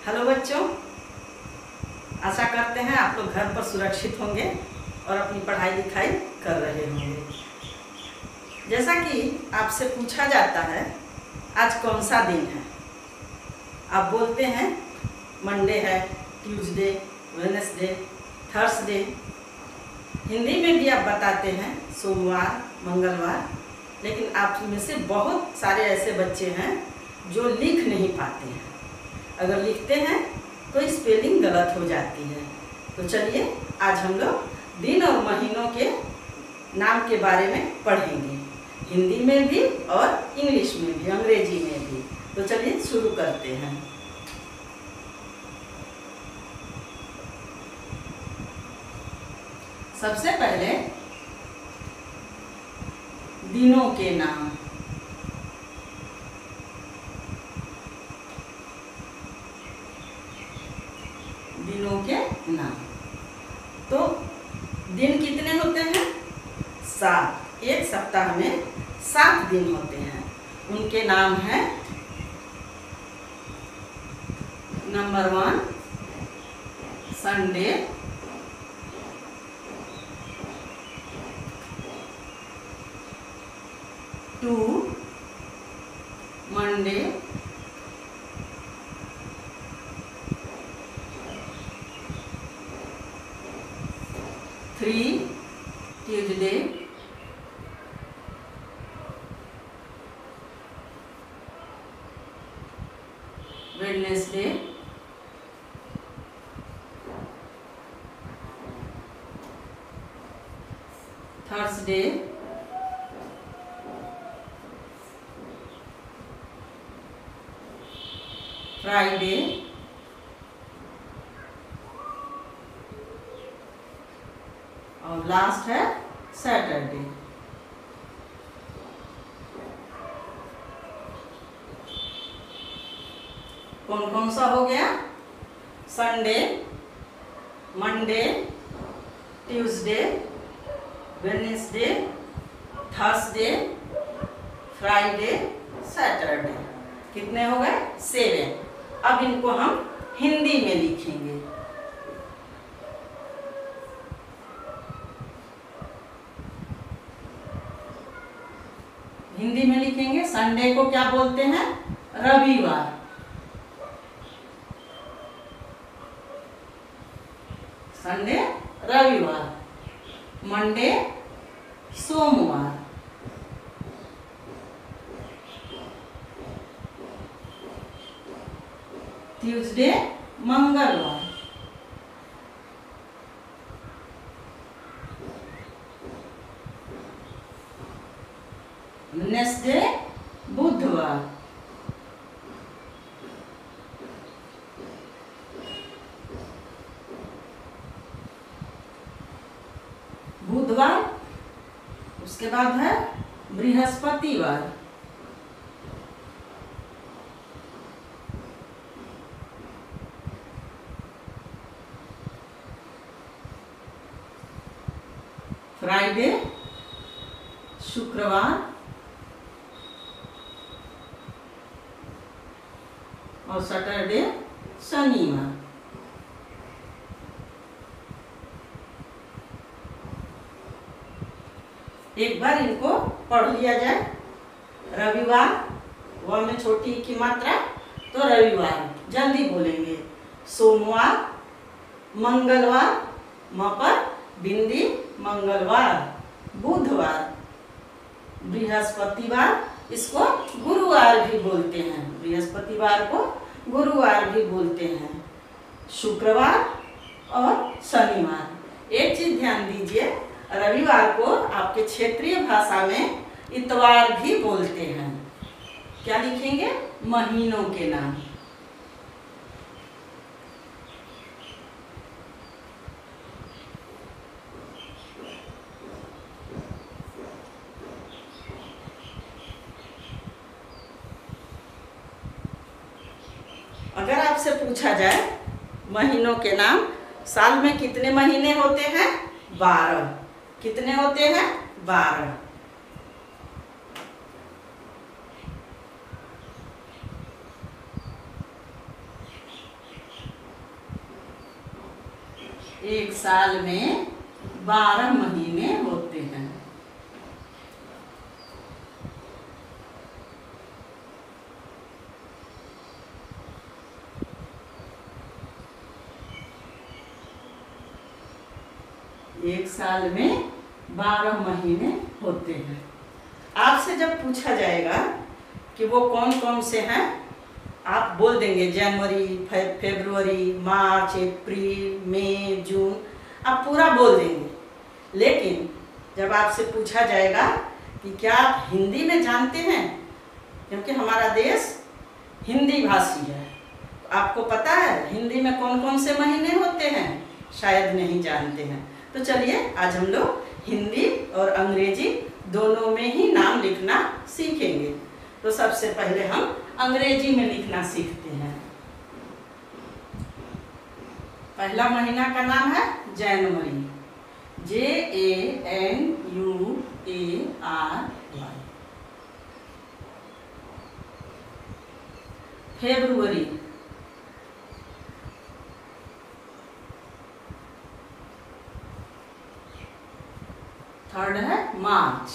Hello बच्चों, आशा करते हैं आप लोग घर पर सुरक्षित होंगे और अपनी पढ़ाई लिखाई कर रहे होंगे। जैसा कि आपसे पूछा जाता है आज कौन सा दिन है, आप बोलते हैं मंडे है, ट्यूसडे, वेडनेसडे, थर्सडे। हिंदी में भी आप बताते हैं सोमवार, मंगलवार। लेकिन आप में से बहुत सारे ऐसे बच्चे हैं जो लिख नहीं पाते हैं। अगर लिखते हैं तो स्पेलिंग गलत हो जाती है। तो चलिए आज हम लोग दिन और महीनों के नाम के बारे में पढ़ेंगे, हिंदी में भी और इंग्लिश में भी, अंग्रेजी में भी। तो चलिए शुरू करते हैं। सबसे पहले दिनों के नाम। दिनों के नाम तो दिन कितने होते हैं? 7। एक सप्ताह में 7 दिन होते हैं। उनके नाम हैं number 1 Sunday, 2 Monday, 3 Tuesday, 4 Wednesday, 5 Thursday, 6 Friday, और लास्ट है सैटरडे। कौन कौन सा हो गया? Sunday, Monday, Tuesday, Wednesday, Thursday, Friday, Saturday. कितने हो गए? 7। अब इनको हम हिंदी में लिखेंगे। हिंदी में लिखेंगे। संडे को क्या बोलते हैं? रविवार। संडे रविवार। मंडे सोमवार। ट्यूसडे मंगलवार। वेडनेसडे बुधवार। बुधवार, उसके बाद है बृहस्पतिवार। फ्राइडे शुक्रवार, और सैटरडे शनिवार। एक बार इनको पढ़ लिया जाए। रविवार, व में छोटी की मात्रा, तो रविवार जल्दी बोलेंगे। सोमवार, मंगलवार, म पर बिंदी मंगलवार। बुधवार, बृहस्पतिवार, इसको गुरुवार भी बोलते हैं। बृहस्पतिवार को गुरुवार भी बोलते हैं। शुक्रवार और शनिवार। एक चीज ध्यान दीजिए, रविवार को आपके क्षेत्रीय भाषा में इतवार भी बोलते हैं। क्या लिखेंगे? महीनों के नाम। अगर आपसे पूछा जाए महीनों के नाम, साल में कितने महीने होते हैं? 12। कितने होते हैं? 12। एक साल में 12 महीने होते हैं। एक साल में 12 महीने होते हैं। आपसे जब पूछा जाएगा कि वो कौन कौन से हैं, आप बोल देंगे जनवरी, फरवरी, मार्च, अप्रैल, मई, जून, आप पूरा बोल देंगे। लेकिन जब आपसे पूछा जाएगा कि क्या आप हिंदी में जानते हैं, क्योंकि हमारा देश हिंदी भाषी है, आपको पता है हिंदी में कौन कौन से महीने होते हैं, शायद नहीं जानते हैं। तो चलिए आज हम लोग हिंदी और अंग्रेजी दोनों में ही नाम लिखना सीखेंगे। तो सबसे पहले हम अंग्रेजी में लिखना सीखते हैं। पहला महीना का नाम है जनवरी, JANUARY। फरवरी, थर्ड है मार्च,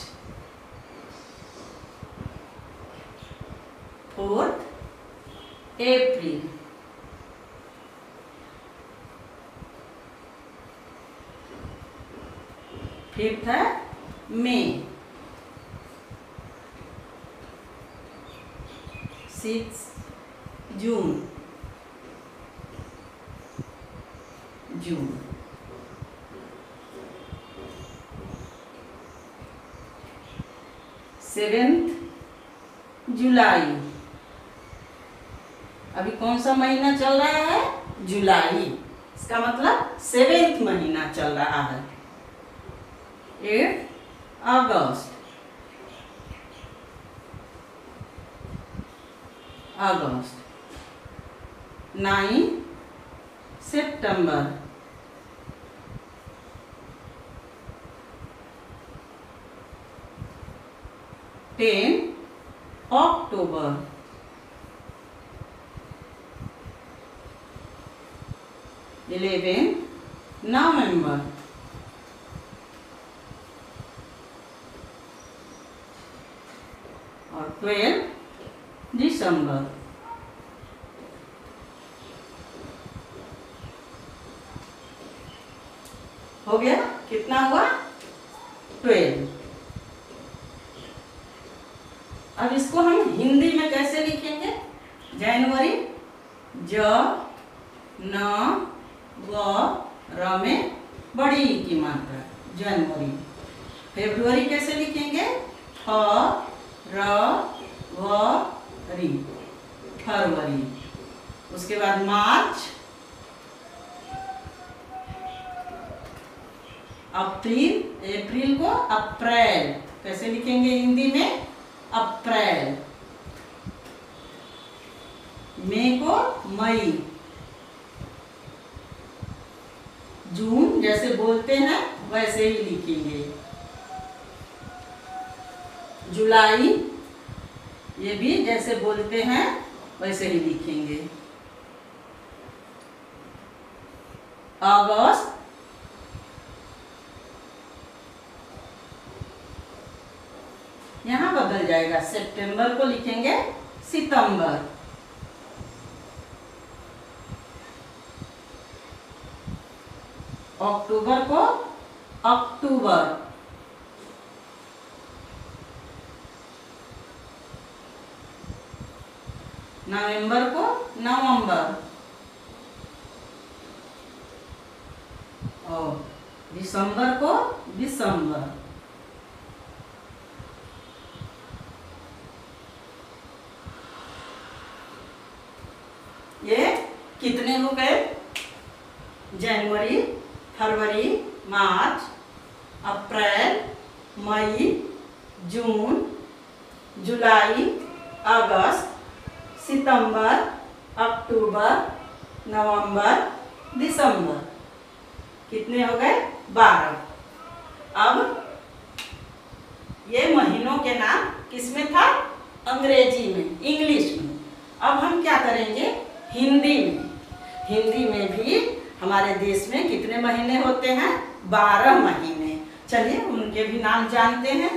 फोर्थ अप्रैल, फिफ्थ है मई, सिक्स जून, सेवेंथ जुलाई। अभी कौन सा महीना चल रहा है, जुलाई, इसका मतलब 7वां महीना चल रहा है। 8 अगस्त, 9 सितंबर, 10 अक्टूबर, 11 नवंबर, 12 दिसंबर। हो गया, कितना हुआ, 12। अब इसको हम हिंदी में कैसे लिखेंगे, जनवरी, ज न व र में बड़ी की मात्रा, जनवरी। फरवरी कैसे लिखेंगे, फ र व री, फरवरी। उसके बाद मार्च, अप्रैल को अप्रैल कैसे लिखेंगे हिंदी में, अप्रैल। मई को मई, जून जैसे बोलते हैं वैसे ही लिखेंगे। जुलाई, ये भी जैसे बोलते हैं वैसे ही लिखेंगे। अगस्त, यहाँ बदल जाएगा, सितंबर को लिखेंगे सितंबर। अक्टूबर को अक्टूबर, नवंबर को नवंबर, और दिसंबर को दिसंबर। ये कितने हो गए, जनवरी, फरवरी, मार्च, अप्रैल, मई, जून, जुलाई, अगस्त, सितंबर, अक्टूबर, नवंबर, दिसंबर। कितने हो गए, 12। अब ये महीनों के नाम किसमें था, अंग्रेजी में, इंग्लिश में। अब हम क्या करेंगे, हिंदी में। हिंदी में भी हम हमारे देश में कितने महीने होते हैं? 12 महीने। चलिए उनके भी नाम जानते हैं।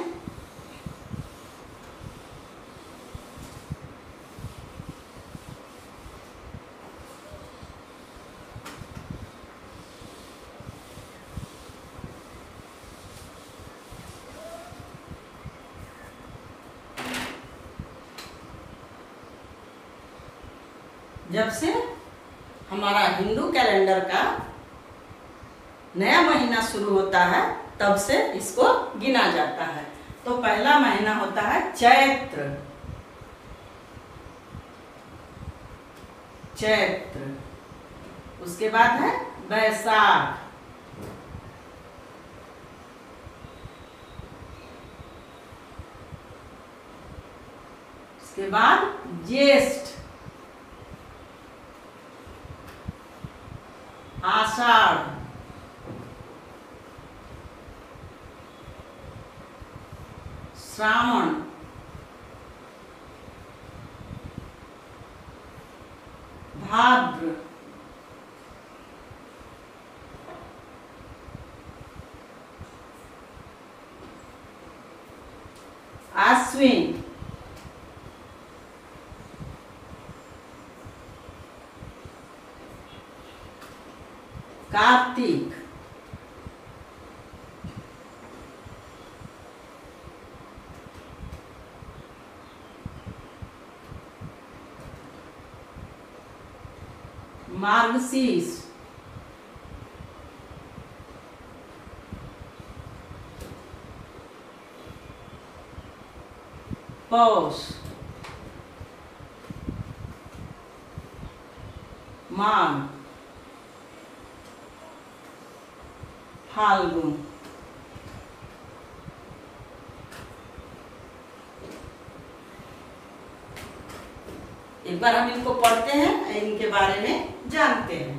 जब से हमारा हिंदू कैलेंडर का नया महीना शुरू होता है तब से इसको गिना जाता है। तो पहला महीना होता है चैत्र। चैत्र। उसके बाद है बैसाख। उसके बाद ज्येष्ठ, आषाढ़, श्रावण, भाद्र, आश्विन, कार्तिक, मार्गशीर्ष, पौष, माघ, फाल्गुन। एक बार हम इनको पढ़ते हैं, इनके बारे में जानते हैं।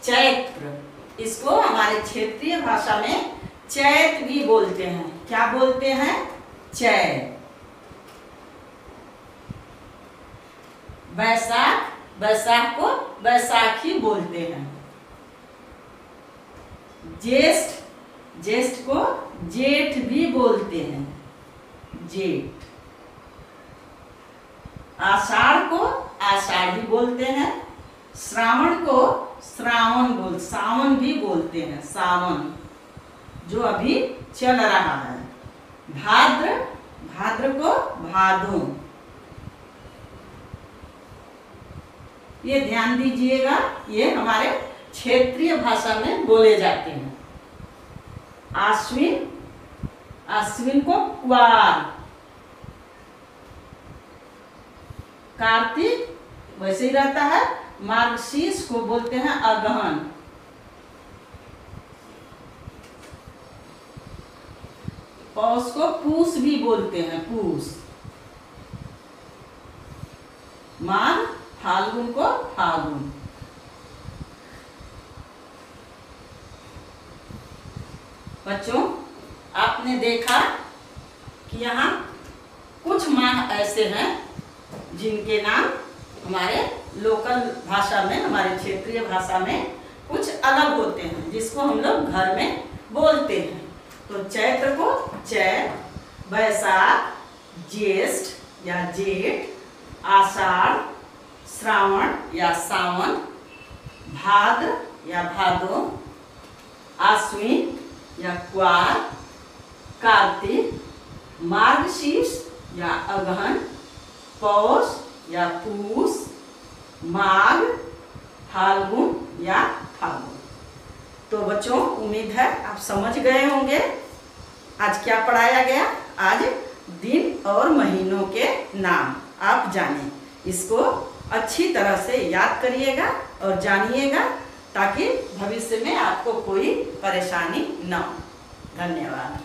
चैत्र, इसको हमारे क्षेत्रीय भाषा में चैत भी बोलते हैं। क्या बोलते हैं? चैत। बैसाख, बैसाख को बैसाखी बोलते हैं। ज्येष्ठ, ज्येष्ठ को जेठ भी बोलते हैं, जेठ। आषाढ़ को आषाढ़ी बोलते हैं। श्रावण को सावन भी बोलते हैं, सावन, जो अभी चल रहा है। भाद्र, भाद्र को भादो। ये ध्यान दीजिएगा, ये हमारे क्षेत्रीय भाषा में बोले जाते हैं। आश्विन, आश्विन को क्वार। कार्तिक वैसे ही रहता है। मार्गशीर्ष को बोलते हैं अगहन। पौष को पूस भी बोलते हैं, पूस। माघ, फाल्गुन को फाल्गुन। बच्चों, आपने देखा कि यहाँ कुछ माह ऐसे हैं जिनके नाम हमारे लोकल भाषा में, हमारे क्षेत्रीय भाषा में कुछ अलग होते हैं, जिसको हम लोग घर में बोलते हैं। तो चैत्र को चैत, बैसाख, ज्येष्ठ या जेठ, आषाढ़, श्रावण या सावन, भाद्र या भादो, आश्विन या क्वार, कार्तिक, मार्गशीर्ष या अगहन, पौष या पूस, माघ, फाल्गुन या फाल्गुन। तो बच्चों, उम्मीद है आप समझ गए होंगे आज क्या पढ़ाया गया। आज दिन और महीनों के नाम आप जाने, इसको अच्छी तरह से याद करिएगा और जानिएगा, ताकि भविष्य में आपको कोई परेशानी न हो। धन्यवाद।